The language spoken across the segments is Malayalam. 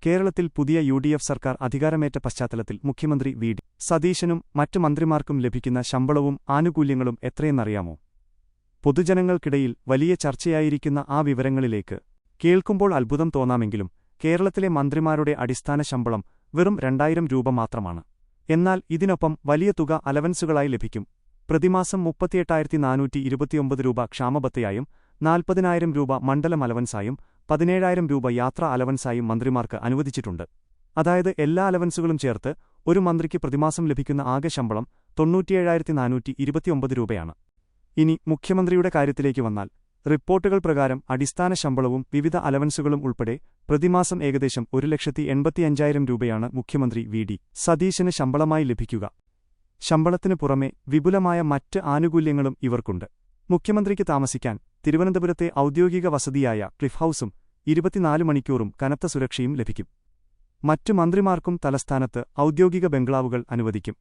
കേരളത്തിൽ പുതിയ UDF സർക്കാർ അധികാരമേറ്റ പശ്ചാത്തലത്തിൽ മുഖ്യമന്ത്രി വി.ഡി. സതീശനും മറ്റു മന്ത്രിമാർക്കും ലഭിക്കുന്ന ശമ്പളവും ആനുകൂല്യങ്ങളും എത്രയെന്നറിയാമോ? പൊതുജനങ്ങൾക്കിടയിൽ വലിയ ചർച്ചയായിരിക്കുന്ന ആ വിവരങ്ങളിലേക്ക് കേൾക്കുമ്പോൾ അത്ഭുതം തോന്നാമെങ്കിലും കേരളത്തിലെ മന്ത്രിമാരുടെ അടിസ്ഥാന ശമ്പളം വെറും 2000 രൂപ മാത്രമാണ്. എന്നാൽ ഇതിനൊപ്പം വലിയ തുക അലവൻസുകളായി ലഭിക്കും. പ്രതിമാസം 38,429 രൂപ ക്ഷാമബത്തയായും 40,000 രൂപ മണ്ഡലം അലവൻസായും 17,000 രൂപ യാത്രാ അലവൻസായും മന്ത്രിമാർക്ക് അനുവദിച്ചിട്ടുണ്ട്. അതായത് എല്ലാ അലവൻസുകളും ചേർത്ത് ഒരു മന്ത്രിക്ക് പ്രതിമാസം ലഭിക്കുന്ന ആകെ ശമ്പളം 97,429 രൂപയാണ്. ഇനി മുഖ്യമന്ത്രിയുടെ കാര്യത്തിലേക്ക് വന്നാൽ, റിപ്പോർട്ടുകൾ പ്രകാരം അടിസ്ഥാന ശമ്പളവും വിവിധ അലവൻസുകളും ഉൾപ്പെടെ പ്രതിമാസം ഏകദേശം 1,85,000 രൂപയാണ് മുഖ്യമന്ത്രി വി.ഡി. സതീശന് ശമ്പളമായി ലഭിക്കുക. ശമ്പളത്തിനു പുറമെ വിപുലമായ മറ്റ് ആനുകൂല്യങ്ങളും ഇവർക്കുണ്ട്. മുഖ്യമന്ത്രിക്ക് താമസിക്കാൻ തിരുവനന്തപുരത്തെ ഔദ്യോഗിക വസതിയായ ക്ലിഫ് ഹൌസും 24 മണിക്കൂറും കനത്ത സുരക്ഷയും ലഭിക്കും. മറ്റു മന്ത്രിമാർക്കും തലസ്ഥാനത്ത് ഔദ്യോഗിക ബംഗ്ലാവുകൾ അനുവദിക്കും.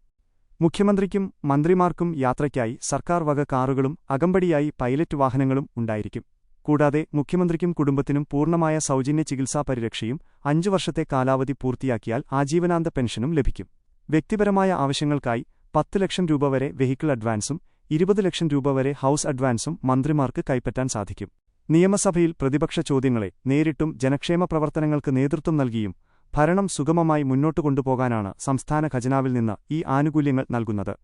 മുഖ്യമന്ത്രിക്കും മന്ത്രിമാർക്കും യാത്രയ്ക്കായി സർക്കാർ വക കാറുകളും അകമ്പടിയായി പൈലറ്റ് വാഹനങ്ങളും ഉണ്ടായിരിക്കും. കൂടാതെ മുഖ്യമന്ത്രിക്കും കുടുംബത്തിനും പൂർണ്ണമായ സൗജന്യ ചികിത്സാ പരിരക്ഷയും 5 വർഷത്തെ കാലാവധി പൂർത്തിയാക്കിയാൽ ആജീവനാന്ത പെൻഷനും ലഭിക്കും. വ്യക്തിപരമായ ആവശ്യങ്ങൾക്കായി 10 ലക്ഷം രൂപ വരെ വെഹിക്കിൾ അഡ്വാൻസും 20 ലക്ഷം രൂപ വരെ ഹൌസ് അഡ്വാൻസും മന്ത്രിമാർക്ക് കൈപ്പറ്റാൻ സാധിക്കും. നിയമസഭയിൽ പ്രതിപക്ഷ ചോദ്യങ്ങളെ നേരിട്ടും ജനക്ഷേമ പ്രവർത്തനങ്ങൾക്ക് നേതൃത്വം നൽകിയും ഭരണം സുഗമമായി മുന്നോട്ടു കൊണ്ടുപോകാനാണ് സംസ്ഥാന ഖജനാവിൽ നിന്ന് ഈ ആനുകൂല്യങ്ങൾ നൽകുന്നത്.